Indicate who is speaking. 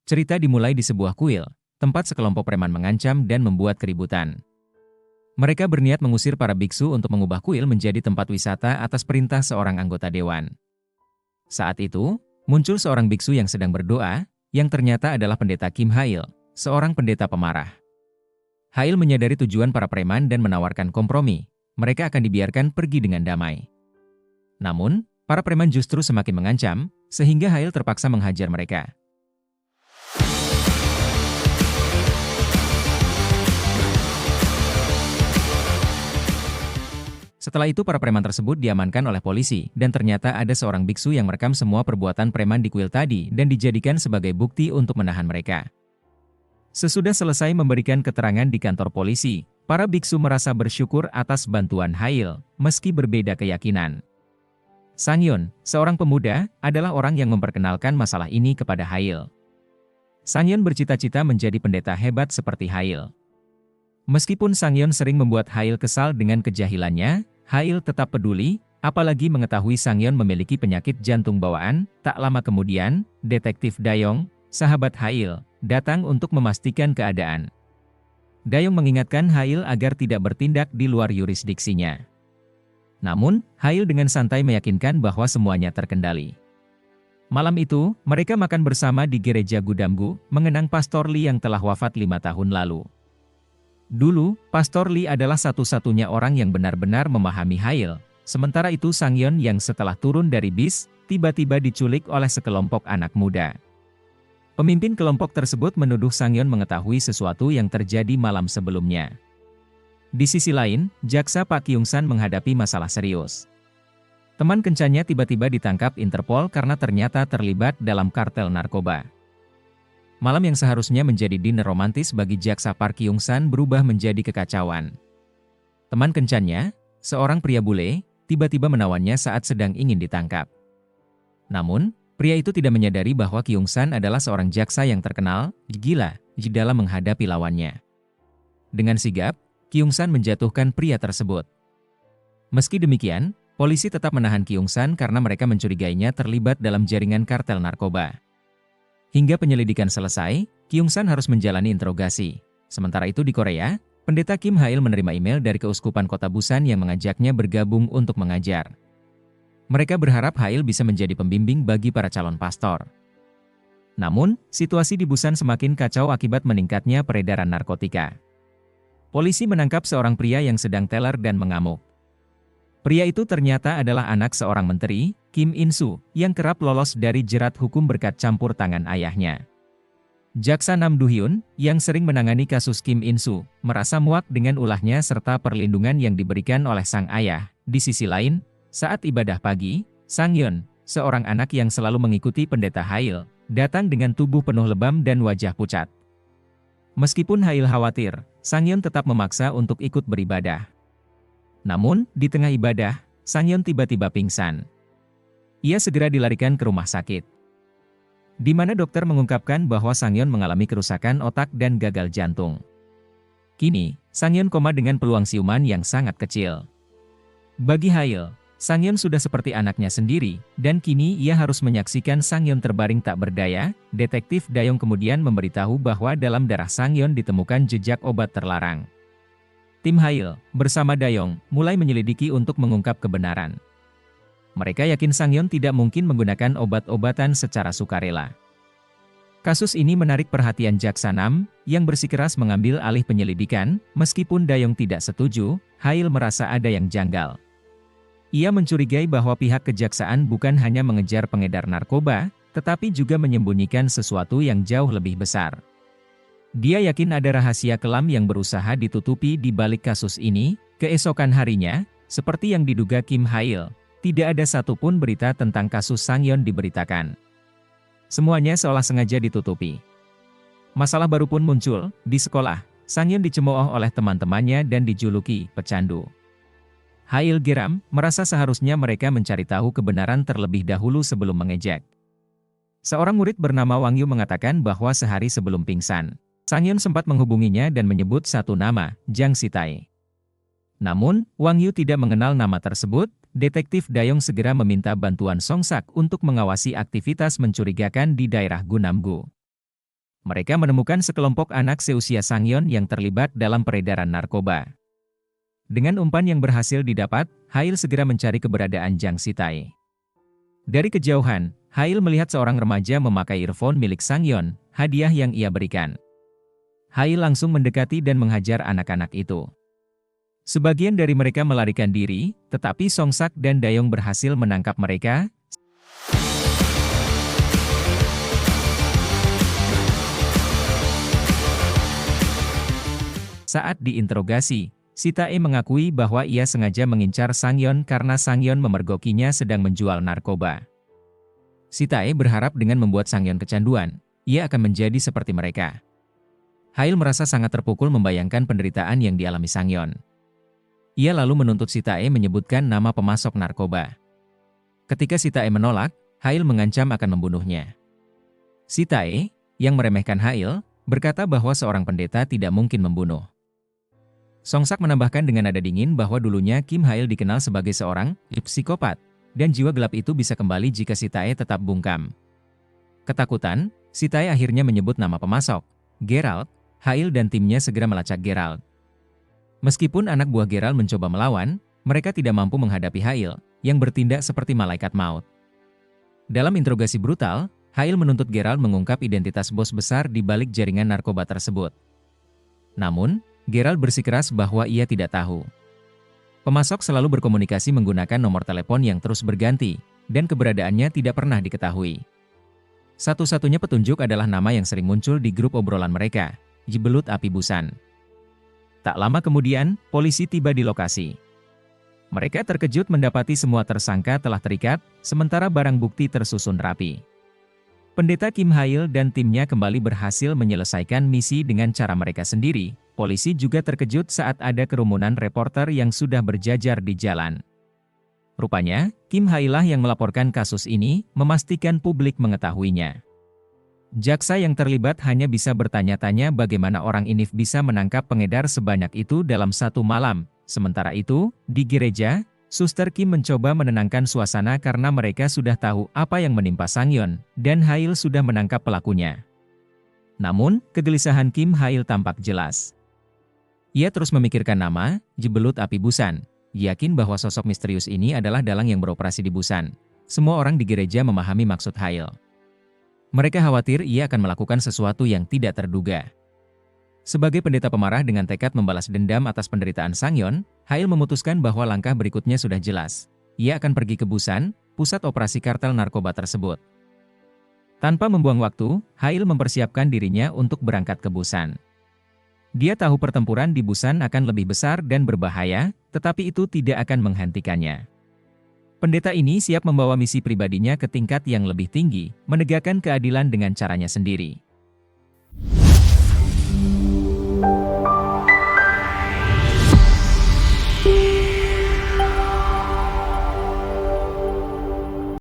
Speaker 1: Cerita dimulai di sebuah kuil, tempat sekelompok preman mengancam dan membuat keributan. Mereka berniat mengusir para biksu untuk mengubah kuil menjadi tempat wisata atas perintah seorang anggota dewan. Saat itu, muncul seorang biksu yang sedang berdoa, yang ternyata adalah pendeta Kim Hail, seorang pendeta pemarah. Hail menyadari tujuan para preman dan menawarkan kompromi, mereka akan dibiarkan pergi dengan damai. Namun, para preman justru semakin mengancam, sehingga Hail terpaksa menghajar mereka. Setelah itu para preman tersebut diamankan oleh polisi, dan ternyata ada seorang biksu yang merekam semua perbuatan preman di kuil tadi dan dijadikan sebagai bukti untuk menahan mereka. Sesudah selesai memberikan keterangan di kantor polisi, para biksu merasa bersyukur atas bantuan Hail, meski berbeda keyakinan. Sanghyun, seorang pemuda, adalah orang yang memperkenalkan masalah ini kepada Hail. Sanghyun bercita-cita menjadi pendeta hebat seperti Hail. Meskipun Sanghyun sering membuat Hail kesal dengan kejahilannya, Hail tetap peduli, apalagi mengetahui Sanghyun memiliki penyakit jantung bawaan. Tak lama kemudian, detektif Dayong, sahabat Hail, datang untuk memastikan keadaan. Dayong mengingatkan Hail agar tidak bertindak di luar yurisdiksinya. Namun, Hail dengan santai meyakinkan bahwa semuanya terkendali. Malam itu, mereka makan bersama di gereja Gudamgu, mengenang Pastor Lee yang telah wafat 5 tahun lalu. Dulu, Pastor Lee adalah satu-satunya orang yang benar-benar memahami Hail, sementara itu Sanghyun yang setelah turun dari bis, tiba-tiba diculik oleh sekelompok anak muda. Pemimpin kelompok tersebut menuduh Sanghyun mengetahui sesuatu yang terjadi malam sebelumnya. Di sisi lain, jaksa Pak Kyung-san menghadapi masalah serius. Teman kencannya tiba-tiba ditangkap Interpol karena ternyata terlibat dalam kartel narkoba. Malam yang seharusnya menjadi dinner romantis bagi jaksa Park Kyung-san berubah menjadi kekacauan. Teman kencannya, seorang pria bule, tiba-tiba menawannya saat sedang ingin ditangkap. Namun, pria itu tidak menyadari bahwa Kyung-san adalah seorang jaksa yang terkenal, gila, dalam menghadapi lawannya. Dengan sigap, Kyung-san menjatuhkan pria tersebut. Meski demikian, polisi tetap menahan Kyung-san karena mereka mencurigainya terlibat dalam jaringan kartel narkoba. Hingga penyelidikan selesai, Kyung-san harus menjalani interogasi. Sementara itu di Korea, pendeta Kim Hail menerima email dari Keuskupan Kota Busan yang mengajaknya bergabung untuk mengajar. Mereka berharap Hail bisa menjadi pembimbing bagi para calon pastor. Namun, situasi di Busan semakin kacau akibat meningkatnya peredaran narkotika. Polisi menangkap seorang pria yang sedang teler dan mengamuk. Pria itu ternyata adalah anak seorang menteri, Kim In-soo, yang kerap lolos dari jerat hukum berkat campur tangan ayahnya. Jaksa Nam Do-hyun, yang sering menangani kasus Kim In-soo, merasa muak dengan ulahnya serta perlindungan yang diberikan oleh sang ayah. Di sisi lain, saat ibadah pagi, Sanghyun, seorang anak yang selalu mengikuti pendeta Hail, datang dengan tubuh penuh lebam dan wajah pucat. Meskipun Hail khawatir, Sanghyun tetap memaksa untuk ikut beribadah. Namun, di tengah ibadah, Sanghyun tiba-tiba pingsan. Ia segera dilarikan ke rumah sakit, di mana dokter mengungkapkan bahwa Sanghyun mengalami kerusakan otak dan gagal jantung. Kini, Sanghyun koma dengan peluang siuman yang sangat kecil. Bagi Hail, Sanghyun sudah seperti anaknya sendiri, dan kini ia harus menyaksikan Sanghyun terbaring tak berdaya. Detektif Dayong kemudian memberitahu bahwa dalam darah Sanghyun ditemukan jejak obat terlarang. Tim Hail, bersama Dayong, mulai menyelidiki untuk mengungkap kebenaran. Mereka yakin Sanghyun tidak mungkin menggunakan obat-obatan secara sukarela. Kasus ini menarik perhatian Jaksa Nam, yang bersikeras mengambil alih penyelidikan. Meskipun Dayong tidak setuju, Hail merasa ada yang janggal. Ia mencurigai bahwa pihak kejaksaan bukan hanya mengejar pengedar narkoba, tetapi juga menyembunyikan sesuatu yang jauh lebih besar. Dia yakin ada rahasia kelam yang berusaha ditutupi di balik kasus ini. Keesokan harinya, seperti yang diduga Kim Hail, tidak ada satupun berita tentang kasus Sanghyun diberitakan. Semuanya seolah sengaja ditutupi. Masalah baru pun muncul. Di sekolah, Sanghyun dicemooh oleh teman-temannya dan dijuluki pecandu. Hail geram, merasa seharusnya mereka mencari tahu kebenaran terlebih dahulu sebelum mengejek. Seorang murid bernama Wang Yu mengatakan bahwa sehari sebelum pingsan, Sanghyun sempat menghubunginya dan menyebut satu nama, Jang Si-tae. Namun, Wang Yu tidak mengenal nama tersebut. Detektif Dayong segera meminta bantuan Song Sak untuk mengawasi aktivitas mencurigakan di daerah Gunamgu. Mereka menemukan sekelompok anak seusia Sangyeon yang terlibat dalam peredaran narkoba. Dengan umpan yang berhasil didapat, Hail segera mencari keberadaan Jang Si-tae. Dari kejauhan, Hail melihat seorang remaja memakai earphone milik Sangyeon, hadiah yang ia berikan. Hail langsung mendekati dan menghajar anak-anak itu. Sebagian dari mereka melarikan diri, tetapi Songsak dan Dayong berhasil menangkap mereka. Saat diinterogasi, Si-tae mengakui bahwa ia sengaja mengincar Sangyeon karena Sangyeon memergokinya sedang menjual narkoba. Si-tae berharap dengan membuat Sangyeon kecanduan, ia akan menjadi seperti mereka. Hail merasa sangat terpukul membayangkan penderitaan yang dialami Sangyeon. Ia lalu menuntut Si-tae menyebutkan nama pemasok narkoba. Ketika Si-tae menolak, Hail mengancam akan membunuhnya. Si-tae, yang meremehkan Hail, berkata bahwa seorang pendeta tidak mungkin membunuh. Songsak menambahkan dengan nada dingin bahwa dulunya Kim Hail dikenal sebagai seorang psikopat, dan jiwa gelap itu bisa kembali jika Si-tae tetap bungkam. Ketakutan, Si-tae akhirnya menyebut nama pemasok, Gerald. Hail dan timnya segera melacak Gerald. Meskipun anak buah Gerald mencoba melawan, mereka tidak mampu menghadapi Hail, yang bertindak seperti malaikat maut. Dalam interogasi brutal, Hail menuntut Gerald mengungkap identitas bos besar di balik jaringan narkoba tersebut. Namun, Gerald bersikeras bahwa ia tidak tahu. Pemasok selalu berkomunikasi menggunakan nomor telepon yang terus berganti, dan keberadaannya tidak pernah diketahui. Satu-satunya petunjuk adalah nama yang sering muncul di grup obrolan mereka, Jebelut Api Busan. Tak lama kemudian, polisi tiba di lokasi. Mereka terkejut mendapati semua tersangka telah terikat, sementara barang bukti tersusun rapi. Pendeta Kim Hail dan timnya kembali berhasil menyelesaikan misi dengan cara mereka sendiri. Polisi juga terkejut saat ada kerumunan reporter yang sudah berjajar di jalan. Rupanya, Kim Hail-lah yang melaporkan kasus ini, memastikan publik mengetahuinya. Jaksa yang terlibat hanya bisa bertanya-tanya bagaimana orang ini bisa menangkap pengedar sebanyak itu dalam satu malam. Sementara itu, di gereja, Suster Kim mencoba menenangkan suasana karena mereka sudah tahu apa yang menimpa Sangyeon, dan Hail sudah menangkap pelakunya. Namun, kegelisahan Kim Hail tampak jelas. Ia terus memikirkan nama, Jebelut Api Busan, yakin bahwa sosok misterius ini adalah dalang yang beroperasi di Busan. Semua orang di gereja memahami maksud Hail. Mereka khawatir ia akan melakukan sesuatu yang tidak terduga. Sebagai pendeta pemarah dengan tekad membalas dendam atas penderitaan Sangyeon, Hail memutuskan bahwa langkah berikutnya sudah jelas. Ia akan pergi ke Busan, pusat operasi kartel narkoba tersebut. Tanpa membuang waktu, Hail mempersiapkan dirinya untuk berangkat ke Busan. Dia tahu pertempuran di Busan akan lebih besar dan berbahaya, tetapi itu tidak akan menghentikannya. Pendeta ini siap membawa misi pribadinya ke tingkat yang lebih tinggi, menegakkan keadilan dengan caranya sendiri.